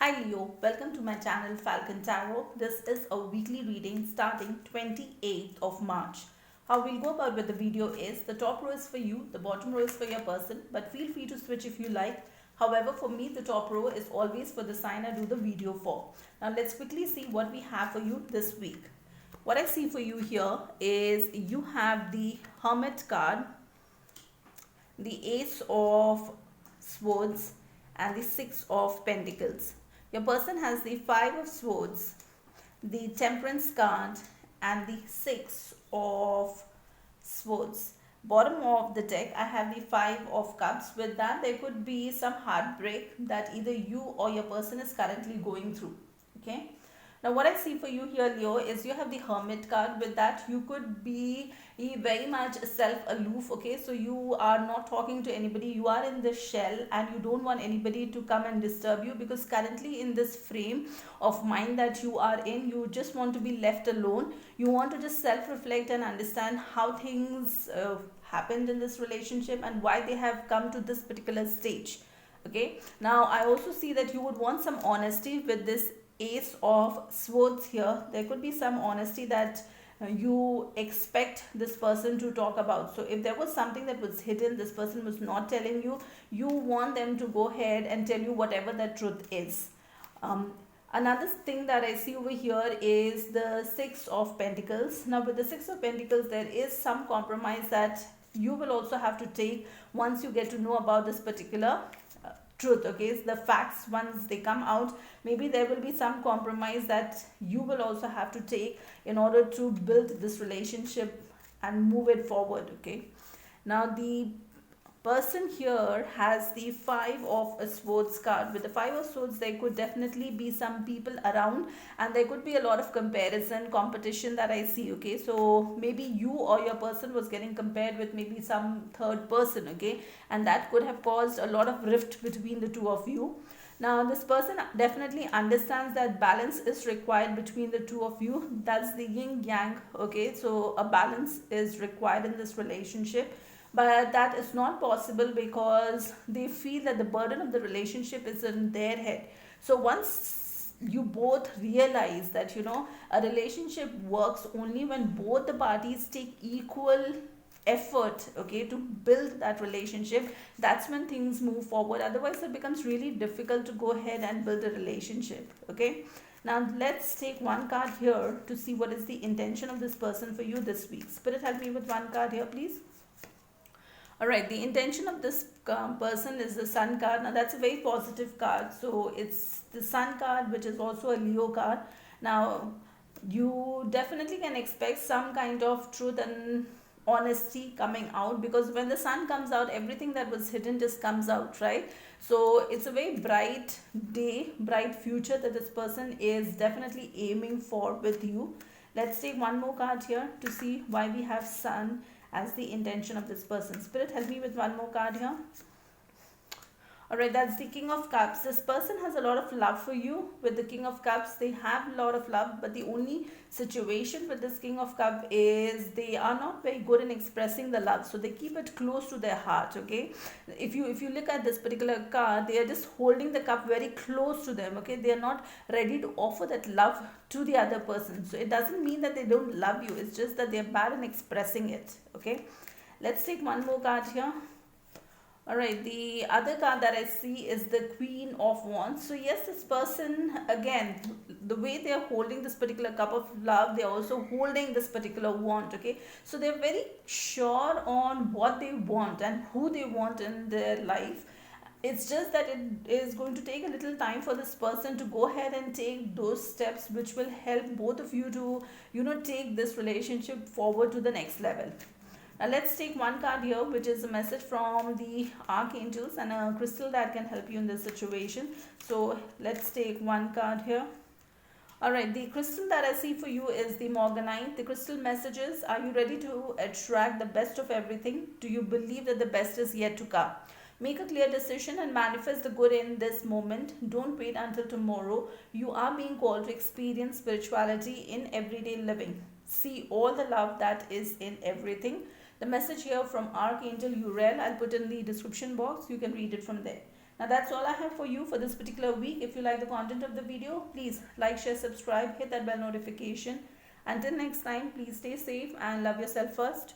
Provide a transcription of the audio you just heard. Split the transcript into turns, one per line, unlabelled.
Hi Leo, welcome to my channel Falcon Tarot. This is a weekly reading starting 28th of March. How we'll go about with the video is the top row is for you, the bottom row is for your person, but feel free to switch if you like. However, for me, the top row is always for the sign I do the video for. Now let's quickly see what we have for you this week. What I see for you here is you have the Hermit card, the Ace of Swords, and the Six of Pentacles. Your person has the Five of Swords, the Temperance card, and the Six of Swords. Bottom of the deck, I have the Five of Cups. With that, there could be some heartbreak that either you or your person is currently going through. Okay. Now, what I see for you here, Leo, is you have the Hermit card. With that, you could be very much self-aloof, okay? So, you are not talking to anybody. You are in the shell and you don't want anybody to come and disturb you because currently in this frame of mind that you are in, you just want to be left alone. You want to just self-reflect and understand how things happened in this relationship and why they have come to this particular stage. Okay, now I also see that you would want some honesty with this Ace of Swords here. There could be some honesty that you expect this person to talk about. So if there was something that was hidden, this person was not telling you, you want them to go ahead and tell you whatever the truth is. Another thing that I see over here is the Six of Pentacles. Now with the Six of Pentacles, there is some compromise that you will also have to take once you get to know about this particular truth. Okay, so the facts, once they come out, maybe there will be some compromise that you will also have to take in order to build this relationship and move it forward. Okay, now the person here has the Five of Swords card. With the Five of Swords, there could definitely be some people around and there could be a lot of comparison, competition that I see. Okay, so maybe you or your person was getting compared with maybe some third person. Okay, and that could have caused a lot of rift between the two of you. Now this person definitely understands that balance is required between the two of you. That's the yin yang. Okay, so a balance is required in this relationship, but that is not possible because they feel that the burden of the relationship is in their head. So once you both realize that a relationship works only when both the parties take equal effort, okay, to build that relationship, that's when things move forward. Otherwise it becomes really difficult to go ahead and build a relationship. Okay, now let's take one card here to see what is the intention of this person for you this week. Spirit, help me with one card here, please. All right, the intention of this person is the Sun card. Now that's a very positive card. So it's the Sun card, which is also a Leo card. Now you definitely can expect some kind of truth and honesty coming out, because when the sun comes out, everything that was hidden just comes out, right? So it's a very bright day, bright future that this person is definitely aiming for with you. Let's take one more card here to see why we have Sun as the intention of this person. Spirit, help me with one more card here. Alright, that's the King of Cups. This person has a lot of love for you. With the King of Cups, they have a lot of love, but the only situation with this King of Cups is they are not very good in expressing the love, so they keep it close to their heart. Okay, if you look at this particular card, they are just holding the cup very close to them. Okay, they are not ready to offer that love to the other person. So it doesn't mean that they don't love you, it's just that they are bad in expressing it. Okay, let's take one more card here. Alright, the other card that I see is the Queen of Wands. So yes, this person, again, the way they are holding this particular cup of love, they are also holding this particular wand. Okay, so they're very sure on what they want and who they want in their life. It's just that it is going to take a little time for this person to go ahead and take those steps which will help both of you to take this relationship forward to the next level. Now let's take one card here, which is a message from the archangels and a crystal that can help you in this situation. So let's take one card here. Alright, the crystal that I see for you is the Morganite. The crystal messages: are you ready to attract the best of everything? Do you believe that the best is yet to come? Make a clear decision and manifest the good in this moment. Don't wait until tomorrow. You are being called to experience spirituality in everyday living. See all the love that is in everything. The message here from Archangel Uriel, I'll put in the description box. You can read it from there. Now that's all I have for you for this particular week. If you like the content of the video, please like, share, subscribe, hit that bell notification. Until next time, please stay safe and love yourself first.